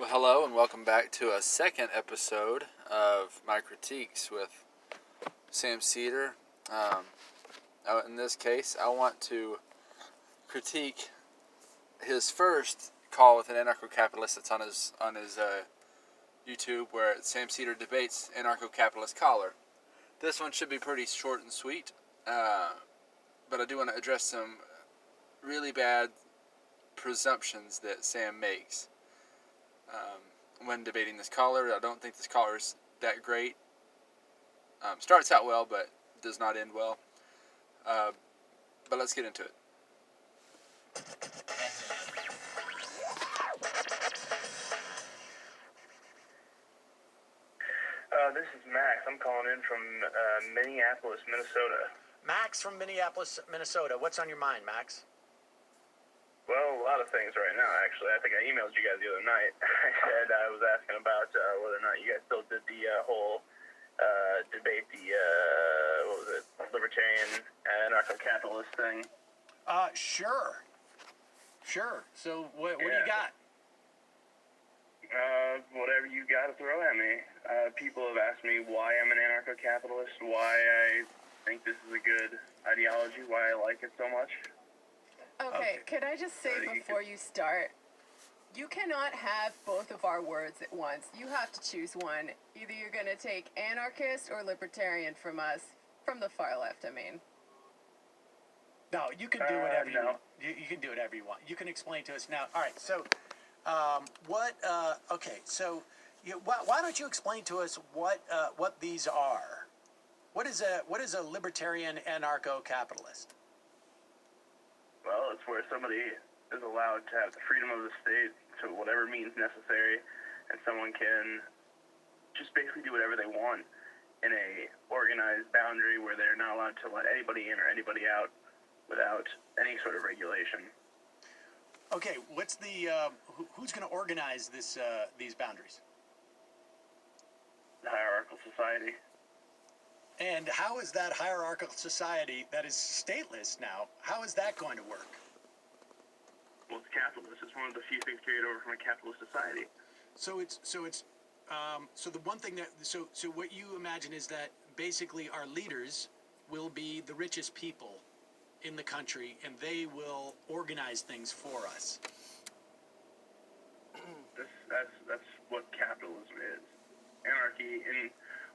Well, hello and welcome back to a second episode of my critiques with Sam Seder. In this case, I want to critique his first call with an anarcho-capitalist that's on his YouTube, where Sam Seder debates anarcho-capitalist caller. This one should be pretty short and sweet, but I do want to address some really bad presumptions that Sam makes when debating this caller. I don't think this caller is that great. Starts out well, but does not end well. But let's get into it. This is Max. I'm calling in from Minneapolis, Minnesota. Max from Minneapolis, Minnesota. What's on your mind, Max? Well, a lot of things right now, actually. I think I emailed you guys the other night. I was asking about whether or not you guys still did the whole debate, libertarian anarcho-capitalist thing. Sure. So what do you got? Whatever you got to throw at me. People have asked me why I'm an anarcho-capitalist, why I think this is a good ideology, why I like it so much. Okay, could I just say before you start, you cannot have both of our words at once. You have to choose one. Either you're going to take anarchist or libertarian from us, from the far left, I mean. No, you can do whatever you no. want. You can do whatever you want. You can explain to us now. All right, so why don't you explain to us what these are? What is a libertarian anarcho-capitalist? Well, it's where somebody is allowed to have the freedom of the state to whatever means necessary, and someone can just basically do whatever they want in a organized boundary where they're not allowed to let anybody in or anybody out without any sort of regulation. Okay, what's the who's going to organize these boundaries? The hierarchical society. And how is that hierarchical society that is stateless now, how is that going to work? Well, it's capitalist. It's one of the few things carried over from a capitalist society. So the one thing so what you imagine is that basically our leaders will be the richest people in the country, and they will organize things for us. That's what capitalism is. Anarchy,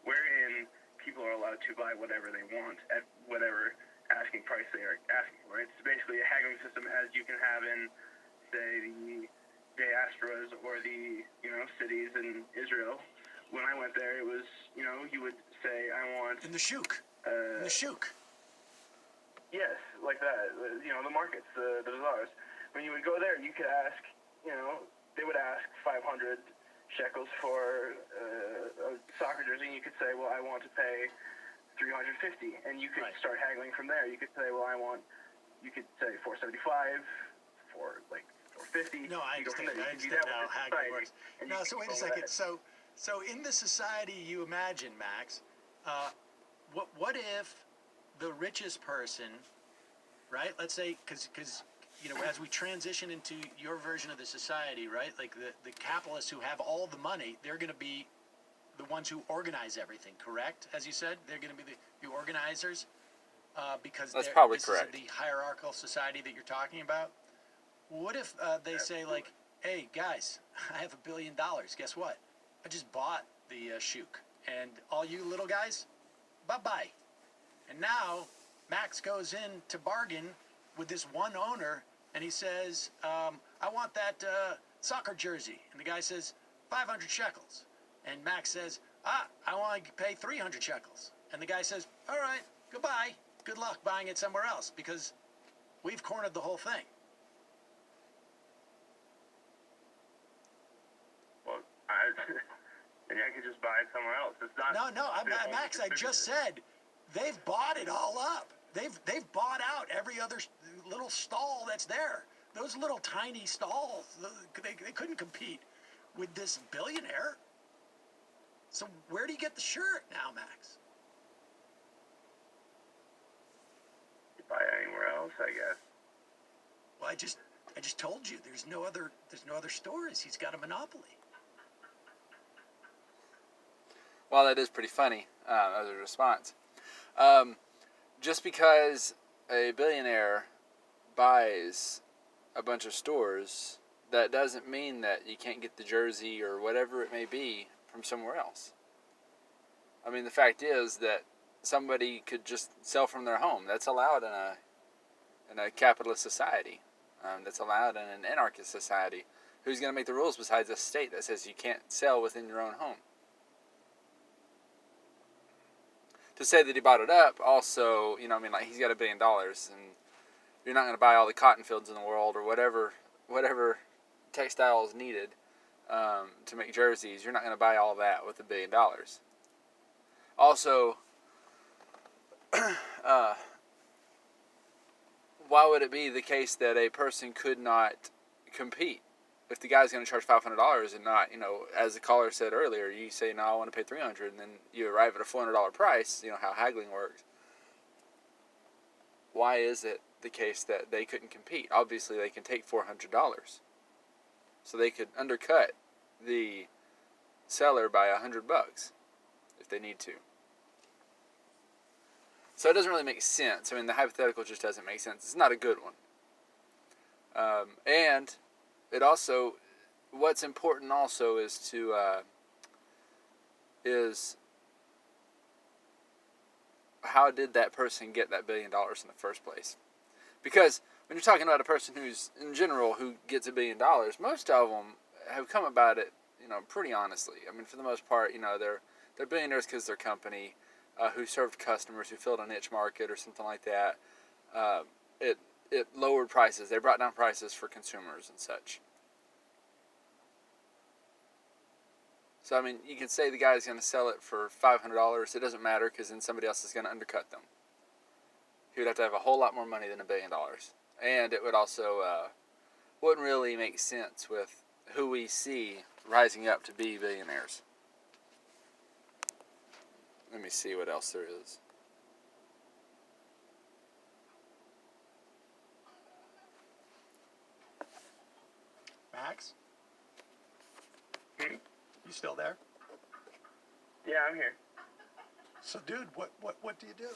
wherein people are allowed to buy whatever they want at whatever asking price they are asking for. It's basically a haggling system as you can have in, say, the diasporas or the cities in Israel. When I went there, it was you would say, I want In the shuk. Yes, like that. The markets, the bazaars. When you would go there, you could ask. They would ask 500 shekels for a soccer jersey, and you could say, well, I want to pay 350, and you could start haggling from there. You could say, well, you could say 475, for 450. No, I understand. I understand how haggling works. No, so wait a second. So in the society you imagine, Max, what if the richest person, right? Let's say, because as we transition into your version of the society, right? Like the capitalists who have all the money, they're going to be the ones who organize everything, correct? As you said, they're going to be the organizers because that's probably this correct. is the hierarchical society that you're talking about. What if they say, like, hey, guys, I have $1 billion. Guess what? I just bought the shuk. And all you little guys, bye-bye. And now Max goes in to bargain with this one owner, and he says, I want that soccer jersey. And the guy says, 500 shekels. And Max says, I want to pay 300 shekels. And the guy says, all right, goodbye. Good luck buying it somewhere else, because we've cornered the whole thing. Well, maybe I could just buy it somewhere else. It's not. No, Max, I just said they've bought it all up. They've bought out every other little stall that's there. Those little tiny stalls, they couldn't compete with this billionaire. So where do you get the shirt now, Max? You buy it anywhere else, I guess. Well, I just told you there's no other stores. He's got a monopoly. while that is pretty funny as a response, just because a billionaire buys a bunch of stores, that doesn't mean that you can't get the jersey or whatever it may be from somewhere else. I mean, the fact is that somebody could just sell from their home. That's allowed in a capitalist society. That's allowed in an anarchist society. Who's going to make the rules besides a state that says you can't sell within your own home? To say that he bought it up, also, like he's got $1 billion, and you're not going to buy all the cotton fields in the world or whatever textiles needed to make jerseys. You're not going to buy all that with $1 billion. Also, why would it be the case that a person could not compete? If the guy's going to charge $500 and not, as the caller said earlier, you say, no, I want to pay $300, and then you arrive at a $400 price, how haggling works. Why is it the case that they couldn't compete? Obviously, they can take $400. So they could undercut the seller by $100 if they need to. So it doesn't really make sense. I mean, the hypothetical just doesn't make sense. It's not a good one. And it also, what's important also is how did that person get that $1 billion in the first place? Because when you're talking about a person who's, in general, who gets $1 billion, most of them have come about it, pretty honestly. I mean, for the most part, they're billionaires because their company, who served customers, who filled a niche market or something like that. It lowered prices. They brought down prices for consumers and such. So, I mean, you can say the guy's going to sell it for $500. It doesn't matter because then somebody else is going to undercut them. He would have to have a whole lot more money than $1 billion. And it would also wouldn't really make sense with who we see rising up to be billionaires. Let me see what else there is. Max? You still there? Yeah, I'm here. So, dude, what do you do?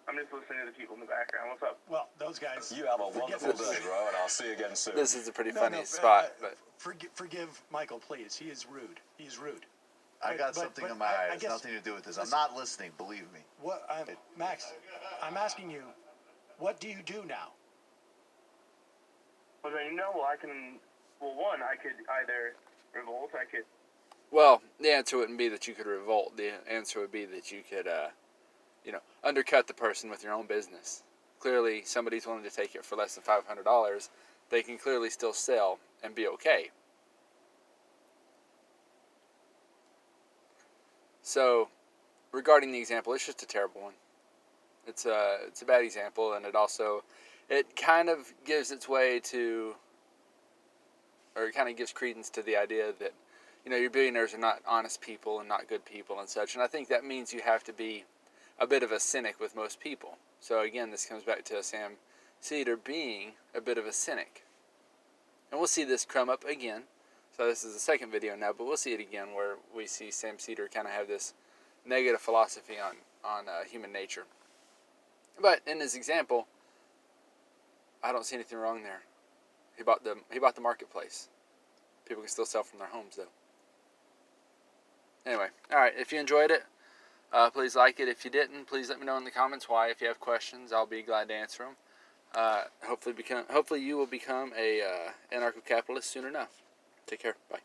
I'm just listening to the people in the background. What's up? Well, those guys. You have a wonderful day, bro, and I'll see you again soon. This is a pretty funny spot. But Forgive Michael, please. He is rude. He's rude. I got something in my eye. It has nothing to do with this. I'm not listening, believe me. Max, I'm asking you, what do you do now? Well, then, well, I could either revolt, well, the answer wouldn't be that you could revolt. The answer would be that you could, undercut the person with your own business. Clearly, somebody's willing to take it for less than $500. They can clearly still sell and be okay. So, regarding the example, it's just a terrible one. It's a bad example, and it kind of gives its way to, or it kind of gives credence to the idea that, your billionaires are not honest people and not good people and such. And I think that means you have to be a bit of a cynic with most people. So again, this comes back to Sam Seder being a bit of a cynic. And we'll see this come up again. So this is the second video now, but we'll see it again where we see Sam Seder kind of have this negative philosophy on human nature. But in his example, I don't see anything wrong there. He bought the marketplace. People can still sell from their homes, though. Anyway, all right. If you enjoyed it, please like it. If you didn't, please let me know in the comments why. If you have questions, I'll be glad to answer them. Hopefully you will become a anarcho-capitalist soon enough. Take care. Bye.